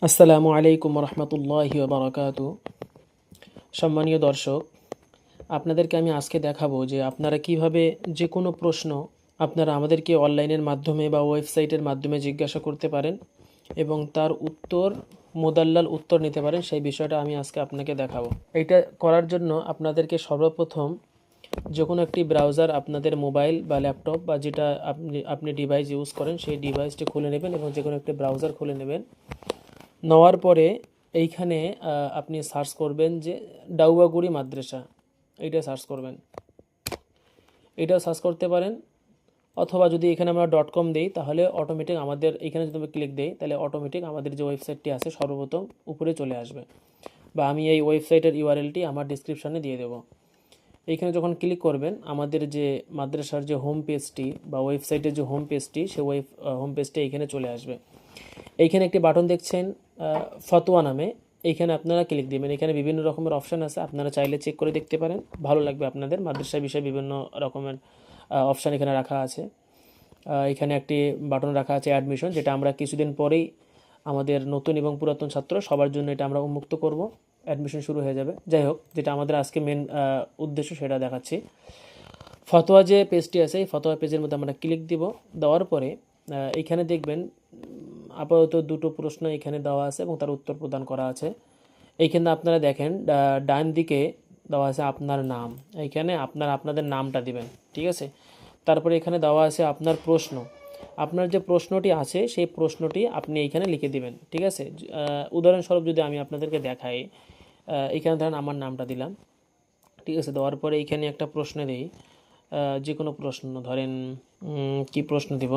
আসসালামু আলাইকুম রহমতুল্লাহি বারাকাতু। সম্মানীয় দর্শক, আপনাদেরকে আমি আজকে দেখাবো যে আপনারা কিভাবে যে কোনো প্রশ্ন আপনারা আমাদেরকে অনলাইনের মাধ্যমে বা ওয়েবসাইটের মাধ্যমে জিজ্ঞাসা করতে পারেন এবং তার উত্তর মোদাল্লাল উত্তর নিতে পারেন। সেই বিষয়টা আমি আজকে আপনাকে দেখাবো। এইটা করার জন্য আপনাদেরকে সর্বপ্রথম যে কোনো একটি ব্রাউজার আপনাদের মোবাইল বা ল্যাপটপ বা যেটা আপনি ডিভাইস ইউজ করেন সেই ডিভাইসটি খুলে নেবেন এবং যে কোনো একটি ব্রাউজার খুলে নেবেন। নেওয়ার পরে এইখানে আপনি সার্চ করবেন যে ডাউয়াগুড়ি মাদ্রাসা, এইটা সার্চ করবেন। এটা সার্চ করতে পারেন, অথবা যদি এখানে আমরা .com দিই তাহলে অটোমেটিক আমাদের এখানে যদি আমরা ক্লিক দিই তাহলে অটোমেটিক আমাদের যে ওয়েবসাইটটি আছে সর্বপ্রথম উপরে চলে আসবে, বা আমি এই ওয়েবসাইটের ইউআরএলটি আমার ডিসক্রিপশানে দিয়ে দেবো। এইখানে যখন ক্লিক করবেন আমাদের যে মাদ্রাসার যে হোম পেজটি বা ওয়েবসাইটের যে হোম পেজটি সেই হোম পেজটি এইখানে চলে আসবে। এইখানে একটি বাটন দেখছেন ফতোয়া নামে, এইখানে আপনারা ক্লিক দিবেন। এখানে বিভিন্ন রকমের অপশান আছে, আপনারা চাইলে চেক করে দেখতে পারেন, ভালো লাগবে আপনাদের। মাদ্রাসা বিষয়ে বিভিন্ন রকমের অপশান এখানে রাখা আছে। এখানে একটি বাটন রাখা আছে অ্যাডমিশন, যেটা আমরা কিছুদিন পরেই আমাদের নতুন এবং পুরাতন ছাত্র সবার জন্য এটা আমরা উন্মুক্ত করব, অ্যাডমিশন শুরু হয়ে যাবে। যাই হোক, যেটা আমাদের আজকে মেন উদ্দেশ্য সেটা দেখাচ্ছি। ফতোয়া যে পেজটি আছে এই ফতোয়া পেজের মধ্যে আমরা ক্লিক দিব। দেওয়ার পরে এইখানে দেখবেন আপাতত দুটো প্রশ্ন এখানে দেওয়া আছে এবং তার উত্তর প্রদান করা আছে। এইখানে আপনারা দেখেন ডান দিকে দেওয়া আছে আপনার নাম, এইখানে আপনাদের নামটা দিবেন, ঠিক আছে। তারপরে এখানে দেওয়া আছে আপনার প্রশ্ন, আপনার যে প্রশ্নটি আছে সেই প্রশ্নটি আপনি এইখানে লিখে দিবেন, ঠিক আছে। উদাহরণস্বরূপ যদি আমি আপনাদেরকে দেখাই, এইখানে ধরেন আমার নামটা দিলাম, ঠিক আছে। দেওয়ার পরে এইখানে একটা প্রশ্ন দিই, যে কোনো প্রশ্ন ধরেন কি প্রশ্ন দিব,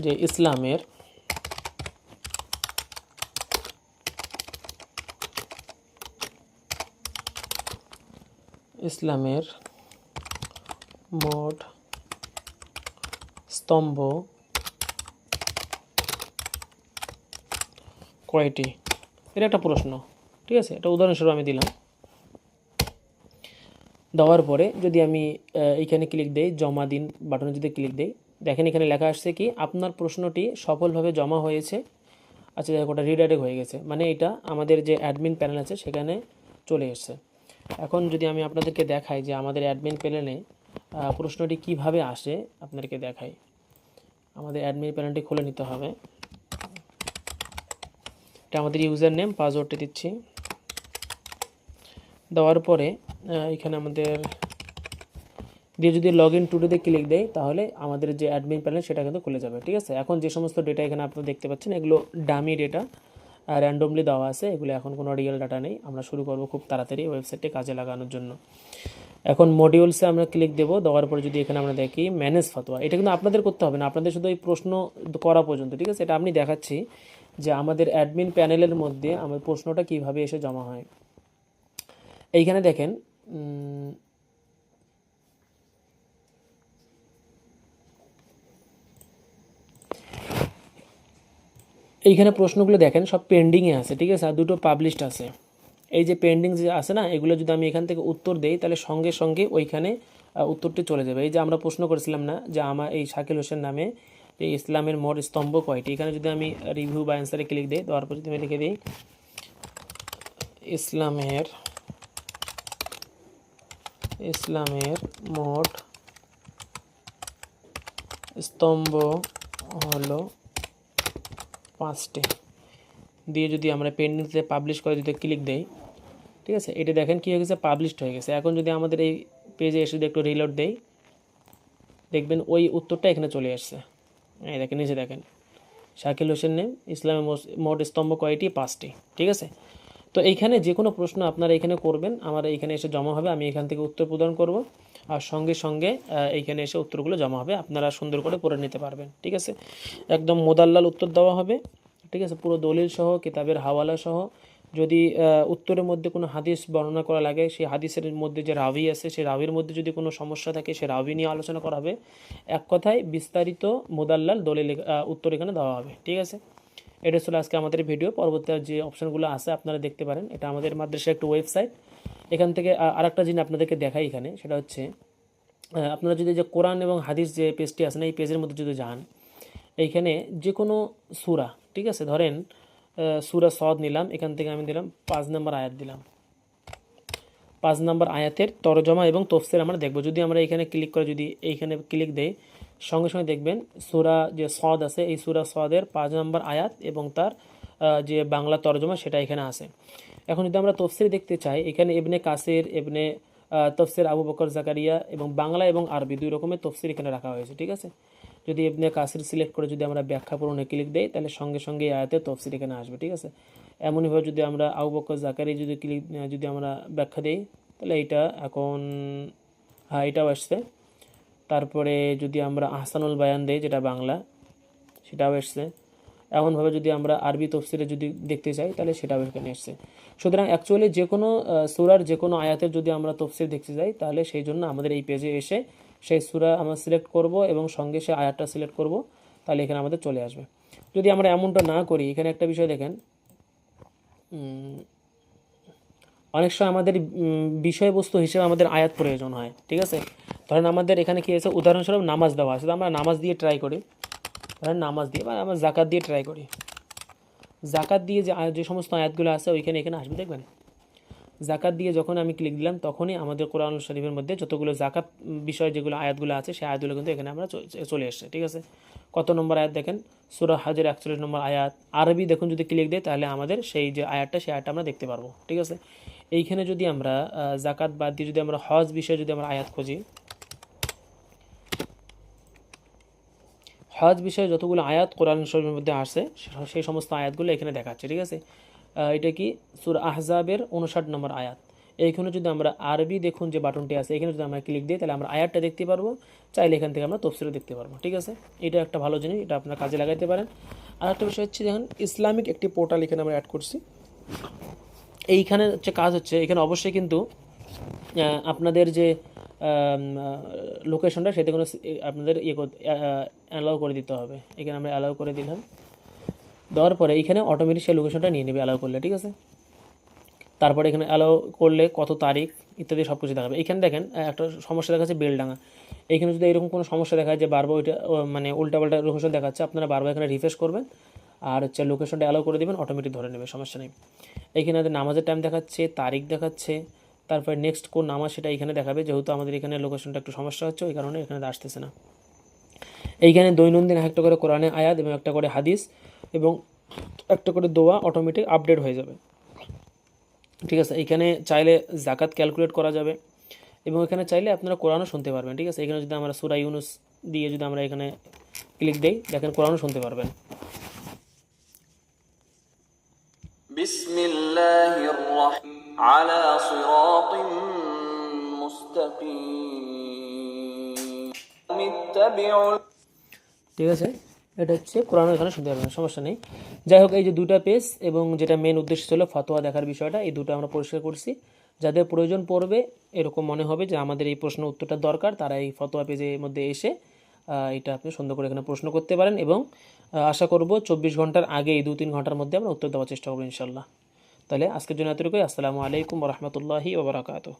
যে ইসলামের মোট স্তম্ভ কয়টি, এটা একটা প্রশ্ন, ঠিক আছে। এটা উদাহরণস্বরূপ আমি দিলাম। দেওয়ার পরে যদি আমি এইখানে ক্লিক দিই, জমা দিন বাটনে যদি ক্লিক দিই, দেখেন এখানে লেখা আসছে কি আপনার প্রশ্নটি সফলভাবে জমা হয়েছে। আচ্ছা, দেখো ওটা রিডাইরেক্ট হয়ে গেছে, মানে এটা আমাদের যে অ্যাডমিন প্যানেল আছে সেখানে চলে এসছে। এখন যদি আমি আপনাদেরকে দেখাই যে আমাদের অ্যাডমিন প্যানেলে প্রশ্নটি কিভাবে আসে, আপনাদেরকে দেখাই। আমাদের অ্যাডমিন প্যানেলটি খুলে নিতে হবে। এটা আমাদের ইউজার নেম, পাসওয়ার্ডটি দিচ্ছি। দেওয়ার পরে এখানে আমাদের দিয়ে যদি লগ ইন টুডেতে ক্লিক দেয় তাহলে আমাদের যে অ্যাডমিন প্যানেল সেটা কিন্তু খুলে যাবে, ঠিক আছে। এখন যে সমস্ত ডেটা এখানে আপনারা দেখতে পাচ্ছেন এগুলো ডামি ডেটা, র্যান্ডমলি দেওয়া আছে, এগুলো এখন কোনো রিয়েল ডাটা নেই। আমরা শুরু করব খুব তাড়াতাড়ি ওয়েবসাইটে কাজে লাগানোর জন্য। এখন মডিউলসে আমরা ক্লিক দেবো। দেওয়ার পরে যদি এখানে আমরা দেখি ম্যানেজ ফতোয়া, এটা কিন্তু আপনাদের করতে হবে না, আপনাদের শুধু এই প্রশ্ন করা পর্যন্ত, ঠিক আছে। এটা আমি দেখাচ্ছি যে আমাদের অ্যাডমিন প্যানেলের মধ্যে আমার প্রশ্নটা কিভাবে এসে জমা হয়। এইখানে দেখেন এইখানে প্রশ্নগুলো দেখেন সব পেন্ডিংয়ে আছে, ঠিক আছে, আর দুটো পাবলিশড আছে। এই যে পেন্ডিং যে আছে না, এগুলো যদি আমি এখান থেকে উত্তর দেই তাহলে সঙ্গে সঙ্গে ওইখানে উত্তরটি চলে যাবে। এই যে আমরা প্রশ্ন করেছিলাম না যে আমার এই শাকিল হোসেন নামে এই ইসলামের মোট স্তম্ভ কয়টি, এখানে যদি আমি রিভিউ বা অ্যান্সারে ক্লিক দিই, দেওয়ার পর যদি আমি লিখে দিই ইসলামের মোট স্তম্ভ হলো 5টি, দিয়ে যদি আমরা পেন্ডিংতে পাবলিশ করে যদি ক্লিক দেই, ঠিক আছে, এটা দেখেন কী হয়ে গেছে, পাবলিশড হয়ে গেছে। এখন যদি আমাদের এই পেজে এসে যদি একটু রিলোড দেই, দেখবেন ওই উত্তরটা এখানে চলে আসছে। এই দেখেন, নিচে দেখেন শাকিল হোসেন নেম, ইসলামের মোট স্তম্ভ কয়টি, 5টি, ঠিক আছে। তো এইখানে যে কোনো প্রশ্ন আপনারা এখানে করবেন, আমার এইখানে এসে জমা হবে, আমি এখান থেকে উত্তর প্রদান করব, আর সঙ্গে সঙ্গে এইখানে এসে উত্তরগুলো জমা হবে, আপনারা সুন্দর করে পড়ে নিতে পারবেন, ঠিক আছে। একদম মোদাল্লাল উত্তর দেওয়া হবে, ঠিক আছে, পুরো দলিল সহ, কিতাবের হাওয়ালা সহ। যদি উত্তরের মধ্যে কোনো হাদিস বর্ণনা করা লাগে, সেই হাদিসের মধ্যে যে রাবি আছে সেই রাবির মধ্যে যদি কোনো সমস্যা থাকে সে রাবি নিয়ে আলোচনা করা হবে। এক কথায় বিস্তারিত মোদাল্লাল দলিল উত্তর এখানে দেওয়া হবে, ঠিক আছে। এটা ছিল আজকে আমাদের ভিডিও। পরবর্তী যে অপশানগুলো আছে আপনারা দেখতে পারেন। এটা আমাদের মাদ্রাসার একটা ওয়েবসাইট। এখান থেকে আরেকটা জিনিস আপনাদেরকে দেখাই এখানে, সেটা হচ্ছে আপনারা যদি যে কোরআন এবং হাদিস যে পেজটি আছে না, এই পেজের মধ্যে যদি যান, এইখানে যে কোনো সূরা, ঠিক আছে, ধরেন সূরা সদ নিলাম, এখান থেকে আমি দিলাম 5 নম্বর আয়াত দিলাম। 5 নম্বর আয়াতের তরজমা এবং তফসির আমরা দেখব। যদি আমরা এখানে ক্লিক করে যদি এইখানে ক্লিক দেই, সঙ্গে সঙ্গে দেখবেন সূরা যে সদ আছে, এই সূরা সদের 5 নম্বর আয়াত এবং তার যে বাংলা তরজমা সেটা এখানে আছে। এখন যদি আমরা তফসির দেখতে চাই, এখানে ইবনে কাসির, ইবনে তফসির আবু বকর জাকারিয়া এবং বাংলা এবং আরবি দুই রকমের তফসির এখানে রাখা হয়েছে, ঠিক আছে। যদি ইবনে কাসির সিলেক্ট করে যদি আমরা ব্যাখ্যা পূরণে ক্লিক দেই, তাহলে সঙ্গে সঙ্গে এই আয়াতের তফসির এখানে আসবে, ঠিক আছে। এমনইভাবে যদি আমরা আবু বকর জাকারিয়া যদি ক্লিক যদি আমরা ব্যাখ্যা দিই, তাহলে এইটা এখন হ্যাঁ এটাও আসছে। তারপরে যদি আমরা আহসানুল বায়ান দেই যেটা বাংলা, সেটাও এসছে। এমনভাবে যদি আমরা আরবি তফসিরে যদি দেখতে চাই, তাহলে সেটাও এখানে এসছে। সুতরাং অ্যাকচুয়ালি যে কোনো সূরার যে কোনো আয়াতের যদি আমরা তফসির দেখতে যাই, তাহলে সেই জন্য আমাদের এই পেজে এসে সেই সূরা আমরা সিলেক্ট করব এবং সঙ্গে সে আয়াতটা সিলেক্ট করব, তাহলে এখানে আমাদের চলে আসবে। যদি আমরা এমনটা না করি, এখানে একটা বিষয় দেখেন, অনেক সময় আমাদের বিষয়বস্তু হিসেবে আমাদের আয়াত প্রয়োজন হয়, ঠিক আছে। ধরেন আমাদের এখানে কি আছে, উদাহরণস্বরূপ নামাজ দেওয়া আছে, আমরা নামাজ দিয়ে ট্রাই করি, ধরেন নামাজ দিয়ে বা আমরা জাকাত দিয়ে ট্রাই করি। জাকাত দিয়ে যে সমস্ত আয়াতগুলো আছে ওইখানে এখানে আসবে, দেখবেন জাকাত দিয়ে যখন আমি ক্লিক দিলাম, তখনই আমাদের কোরআন শরীফের মধ্যে যতগুলো জাকাত বিষয় যেগুলো আয়াতগুলো আছে সেই আয়াতগুলো কিন্তু এখানে আমরা চলে এসছে, ঠিক আছে। কত নম্বর আয়াত দেখেন, সূরা হজের 41 নম্বর আয়াত। আরবি দেখুন যদি ক্লিক দেয়, তাহলে আমাদের সেই যে আয়াতটা সেই আয়াতটা আমরা দেখতে পারবো, ঠিক আছে। এইখানে যদি আমরা জাকাত বাদ দিয়ে যদি আমরা হজ বিষয়ে যদি আমরা আয়াত খুঁজি, হজ বিষয়ে যতগুলো আয়াত কোরআন শরীফের মধ্যে আসে সেই সমস্ত আয়াতগুলো এখানে দেখাচ্ছে, ঠিক আছে। এটা কি সূরা আহজাবের 59 নম্বর আয়াত। এইখানে যদি আমরা আরবি দেখুন যে বাটনটি আছে, এখানে যদি আমরা ক্লিক দিই, তাহলে আমরা আয়াতটা দেখতে পারবো, চাইলে এখান থেকে আমরা তফসিরও দেখতে পারবো, ঠিক আছে। এটা একটা ভালো জিনিস, এটা আপনার কাজে লাগাইতে পারেন। আর একটা বিষয় হচ্ছে, দেখুন ইসলামিক একটি পোর্টাল এখানে আমরা অ্যাড করছি। এইখানে হচ্ছে কাজ হচ্ছে, এখানে অবশ্যই কিন্তু আপনাদের যে লোকেশনটা সেটা কোনো আপনাদের অ্যালাউ করে দিতে হবে। এখানে আমরা অ্যালাউ করে দিলাম, দেওয়ার পরে এখানে অটোমেটিক সেই লোকেশনটা নিয়ে নেবে অ্যালাউ করলে, ঠিক আছে। তারপরে এখানে অ্যালাউ করলে কত তারিখ ইত্যাদি সব কিছু দেখাবে। এখানে দেখেন একটা সমস্যা দেখাচ্ছে বেলডাঙা। এখানে যদি এরকম কোনো সমস্যা দেখায় যে বারবার ওইটা মানে উল্টাপাল্টা লোকেশন দেখাচ্ছে, আপনারা বারবার এখানে রিফ্রেশ করবেন আর হচ্ছে লোকেশনটা অ্যালাউ করে দেবেন, অটোমেটিক ধরে নেবে, সমস্যা নেই। এখানে নামাজের টাইম দেখাচ্ছে, তারিখ দেখাচ্ছে, তারপরে নেক্সট কোন নামাজ সেটা এখানে দেখাবে। যেহেতু আমাদের এখানে লোকেশনটা একটু সমস্যা হচ্ছে, ওই কারণে এখানে আসতেছে না। এইখানে দৈনন্দিন একটা করে কোরআনে আয়াত এবং একটা করে হাদিস এবং একটা করে দোয়া অটোমেটিক আপডেট হয়ে যাবে, ঠিক আছে। এখানে চাইলে জাকাত ক্যালকুলেট করা যাবে এবং এখানে চাইলে আপনারা কোরআনও শুনতে পারবেন, ঠিক আছে। এখানে যদি আমরা সূরা ইউনুস দিয়ে যদি আমরা এখানে ক্লিক দেই, দেখেন কোরআনও শুনতে পারবেন। বিসমিল্লাহির রাহমানির আলা সিরাতিন মুস্তাকিম ইত্তাবিউল, ঠিক আছে। এটা হচ্ছে কোরআন এখানে শুনতে পারবেন, সমস্যা নেই। যাই হোক, এই যে দুটা পেজ এবং যেটা মেন উদ্দেশ্য ছিল ফতোয়া দেখার বিষয়টা, এই দুটো আমরা পরিষ্কার করছি। যাদের প্রয়োজন পড়বে, এরকম মনে হবে যে আমাদের এই প্রশ্ন উত্তরটা দরকার, তারা এই ফতোয়া পেজের মধ্যে এসে এটা আপনি সুন্দর করে এখানে প্রশ্ন করতে পারেন এবং আশা করব 24 ঘন্টার আগে এই 2-3 ঘন্টার মধ্যে আমরা উত্তর দেওয়ার চেষ্টা করবো ইনশাল্লাহ। তাহলে আজকের জন্য এতটুকুই। আসসালামু আলাইকুম ওয়া রাহমাতুল্লাহি ওয়া বারাকাতুহু।